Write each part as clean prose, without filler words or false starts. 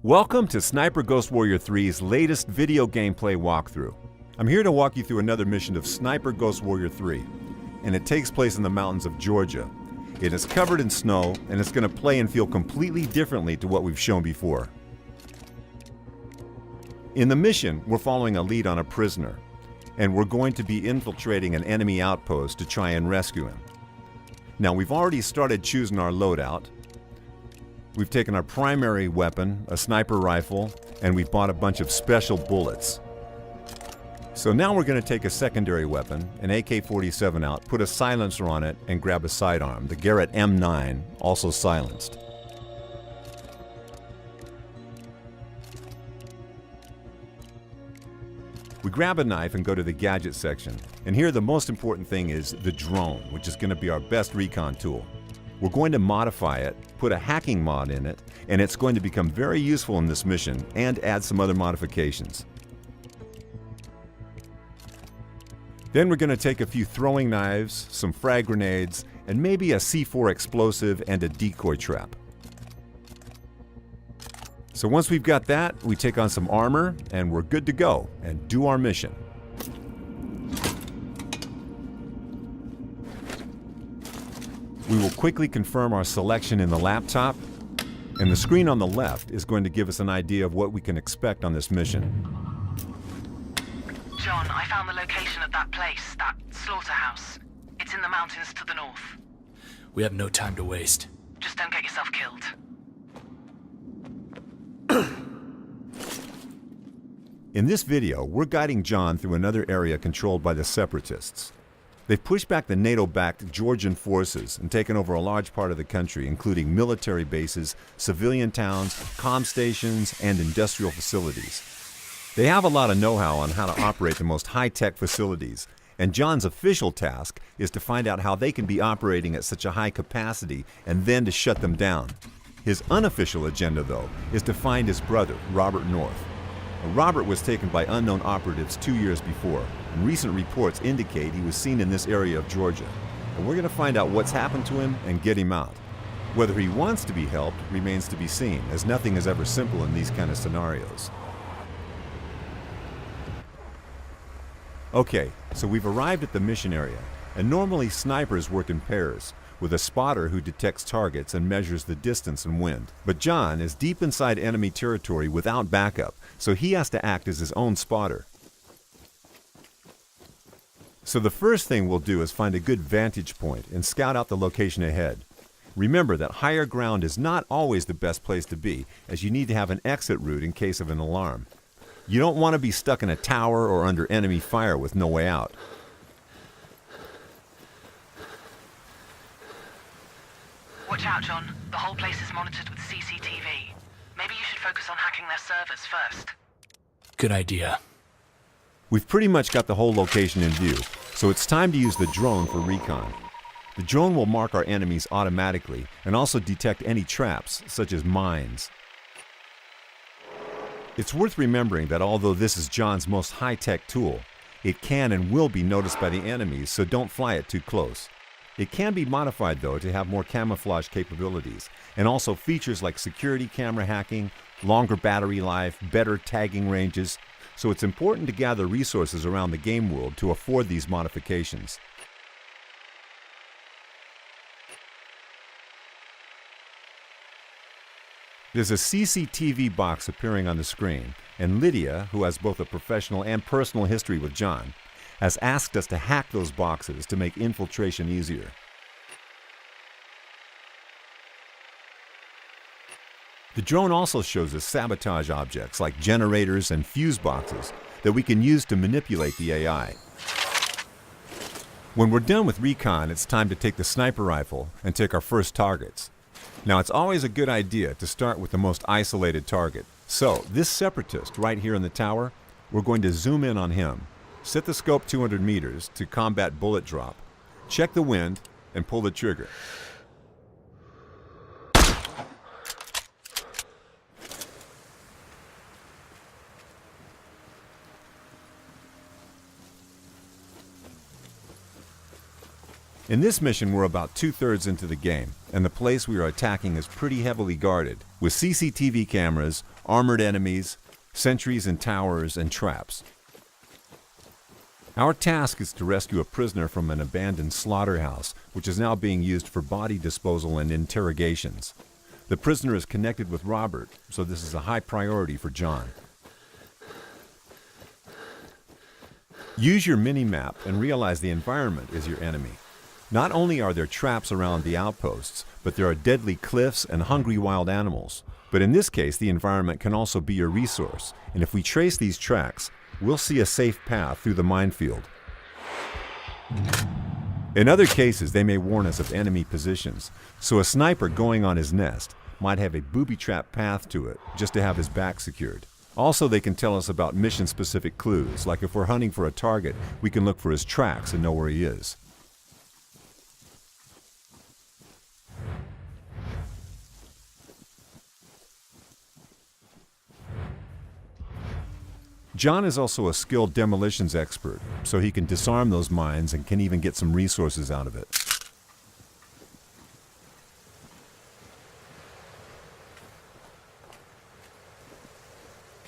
Welcome to Sniper Ghost Warrior 3's latest video gameplay walkthrough. I'm here to walk you through another mission of Sniper Ghost Warrior 3, and it takes place in the mountains of Georgia. It is covered in snow, and it's going to play and feel completely differently to what we've shown before. In the mission, we're following a lead on a prisoner, and we're going to be infiltrating an enemy outpost to try and rescue him. Now, we've already started choosing our loadout. We've taken our primary weapon, a sniper rifle, and we've bought a bunch of special bullets. So now we're going to take a secondary weapon, an AK-47 out, put a silencer on it, and grab a sidearm, the Garrett M9, also silenced. We grab a knife and go to the gadget section. And here the most important thing is the drone, which is going to be our best recon tool. We're going to modify it, put a hacking mod in it, and it's going to become very useful in this mission and add some other modifications. Then we're going to take a few throwing knives, some frag grenades, and maybe a C4 explosive and a decoy trap. So once we've got that, we take on some armor and we're good to go and do our mission. We will quickly confirm our selection in the laptop, and the screen on the left is going to give us an idea of what we can expect on this mission. John, I found the location of that place, that slaughterhouse. It's in the mountains to the north. We have no time to waste. Just don't get yourself killed. In this video, we're guiding John through another area controlled by the Separatists. They've pushed back the NATO-backed Georgian forces and taken over a large part of the country, including military bases, civilian towns, comm stations, and industrial facilities. They have a lot of know-how on how to operate the most high-tech facilities, and John's official task is to find out how they can be operating at such a high capacity and then to shut them down. His unofficial agenda, though, is to find his brother, Robert North. Robert was taken by unknown operatives 2 years before, and recent reports indicate he was seen in this area of Georgia. And we're going to find out what's happened to him and get him out. Whether he wants to be helped remains to be seen, as nothing is ever simple in these kind of scenarios. Okay, so we've arrived at the mission area, and normally snipers work in pairs, with a spotter who detects targets and measures the distance and wind. But John is deep inside enemy territory without backup, so he has to act as his own spotter. So the first thing we'll do is find a good vantage point and scout out the location ahead. Remember that higher ground is not always the best place to be, as you need to have an exit route in case of an alarm. You don't want to be stuck in a tower or under enemy fire with no way out. Watch out, John. The whole place is monitored with CCTV. Maybe you should focus on hacking their servers first. Good idea. We've pretty much got the whole location in view, so it's time to use the drone for recon. The drone will mark our enemies automatically and also detect any traps, such as mines. It's worth remembering that although this is John's most high-tech tool, it can and will be noticed by the enemies, so don't fly it too close. It can be modified, though, to have more camouflage capabilities, and also features like security camera hacking, longer battery life, better tagging ranges, so it's important to gather resources around the game world to afford these modifications. There's a CCTV box appearing on the screen, and Lydia, who has both a professional and personal history with John, has asked us to hack those boxes to make infiltration easier. The drone also shows us sabotage objects like generators and fuse boxes that we can use to manipulate the AI. When we're done with recon, it's time to take the sniper rifle and take our first targets. Now, it's always a good idea to start with the most isolated target. So, this separatist right here in the tower, we're going to zoom in on him. Set the scope 200 meters to combat bullet drop. Check the wind and pull the trigger. In this mission, we're about 2/3 into the game, and the place we are attacking is pretty heavily guarded, with CCTV cameras, armored enemies, sentries and towers, and traps. Our task is to rescue a prisoner from an abandoned slaughterhouse, which is now being used for body disposal and interrogations. The prisoner is connected with Robert, so this is a high priority for John. Use your mini-map and realize the environment is your enemy. Not only are there traps around the outposts, but there are deadly cliffs and hungry wild animals. But in this case, the environment can also be your resource, and if we trace these tracks, we'll see a safe path through the minefield. In other cases, they may warn us of enemy positions, so a sniper going on his nest might have a booby-trap path to it just to have his back secured. Also, they can tell us about mission-specific clues, like if we're hunting for a target, we can look for his tracks and know where he is. John is also a skilled demolitions expert, so he can disarm those mines and can even get some resources out of it.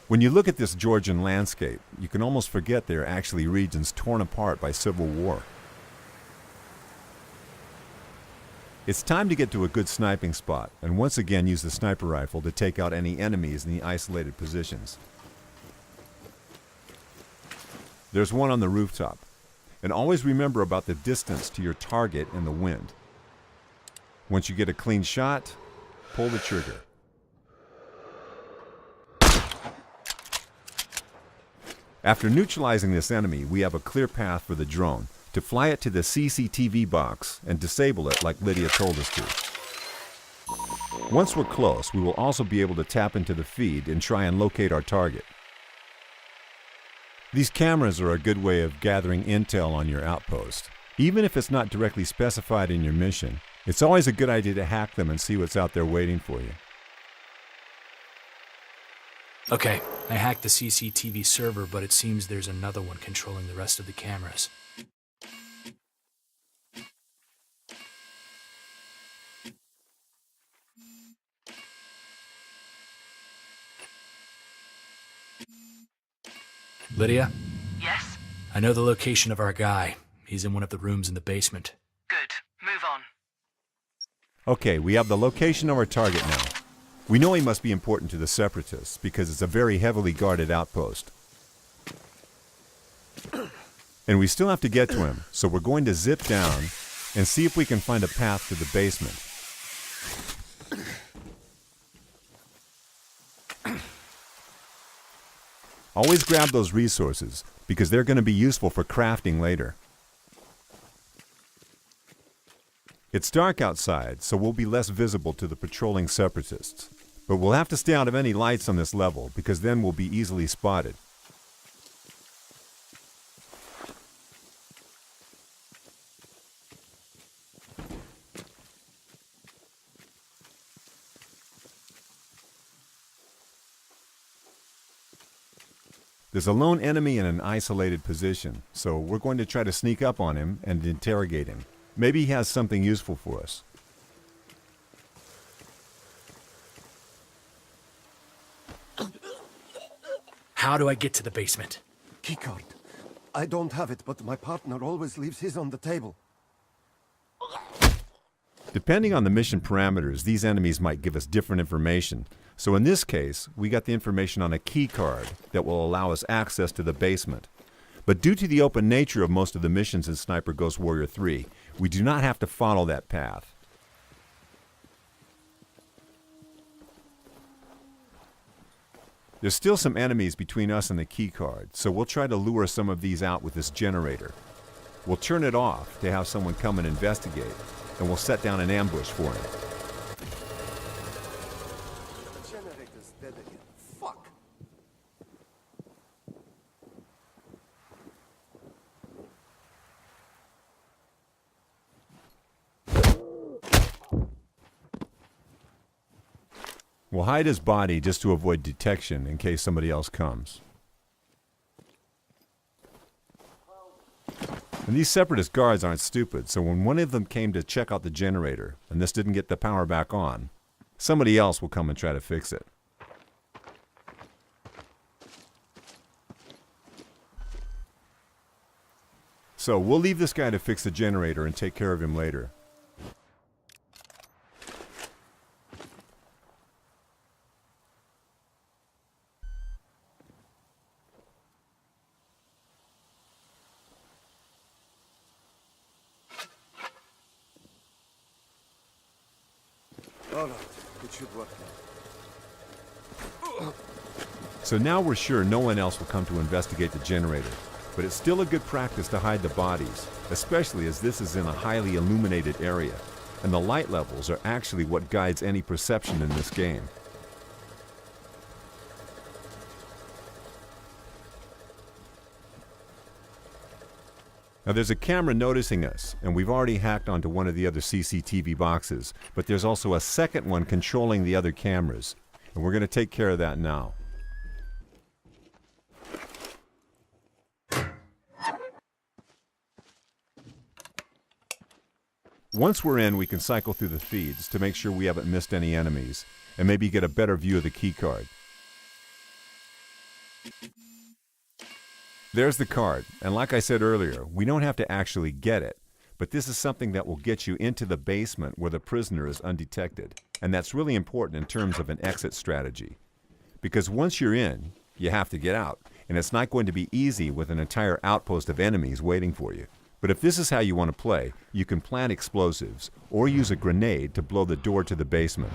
When you look at this Georgian landscape, you can almost forget they are actually regions torn apart by civil war. It's time to get to a good sniping spot, and once again use the sniper rifle to take out any enemies in the isolated positions. There's one on the rooftop. And always remember about the distance to your target and the wind. Once you get a clean shot, pull the trigger. After neutralizing this enemy, we have a clear path for the drone to fly it to the CCTV box and disable it like Lydia told us to. Once we're close, we will also be able to tap into the feed and try and locate our target. These cameras are a good way of gathering intel on your outpost. Even if it's not directly specified in your mission, it's always a good idea to hack them and see what's out there waiting for you. Okay, I hacked the CCTV server, but it seems there's another one controlling the rest of the cameras. Lydia? Yes? I know the location of our guy. He's in one of the rooms in the basement. Good. Move on. Okay, we have the location of our target now. We know he must be important to the Separatists because it's a very heavily guarded outpost. And we still have to get to him, so we're going to zip down and see if we can find a path to the basement. Always grab those resources, because they're going to be useful for crafting later. It's dark outside, so we'll be less visible to the patrolling Separatists. But we'll have to stay out of any lights on this level, because then we'll be easily spotted. There's a lone enemy in an isolated position, so we're going to try to sneak up on him and interrogate him. Maybe he has something useful for us. How do I get to the basement? Keycard. I don't have it, but my partner always leaves his on the table. Depending on the mission parameters, these enemies might give us different information. So in this case, we got the information on a key card that will allow us access to the basement. But due to the open nature of most of the missions in Sniper Ghost Warrior 3, we do not have to follow that path. There's still some enemies between us and the key card, so we'll try to lure some of these out with this generator. We'll turn it off to have someone come and investigate, and we'll set down an ambush for him. The generator's dead again. Fuck! We'll hide his body just to avoid detection in case somebody else comes. And these Separatist guards aren't stupid, so when one of them came to check out the generator, and this didn't get the power back on, somebody else will come and try to fix it. So we'll leave this guy to fix the generator and take care of him later. All right, it should work now. So now we're sure no one else will come to investigate the generator, but it's still a good practice to hide the bodies, especially as this is in a highly illuminated area, and the light levels are actually what guides any perception in this game. Now there's a camera noticing us, and we've already hacked onto one of the other CCTV boxes, but there's also a second one controlling the other cameras, and we're going to take care of that now. Once we're in, we can cycle through the feeds to make sure we haven't missed any enemies, and maybe get a better view of the keycard. There's the card, and like I said earlier, we don't have to actually get it, but this is something that will get you into the basement where the prisoner is undetected, and that's really important in terms of an exit strategy. Because once you're in, you have to get out, and it's not going to be easy with an entire outpost of enemies waiting for you. But if this is how you want to play, you can plant explosives, or use a grenade to blow the door to the basement.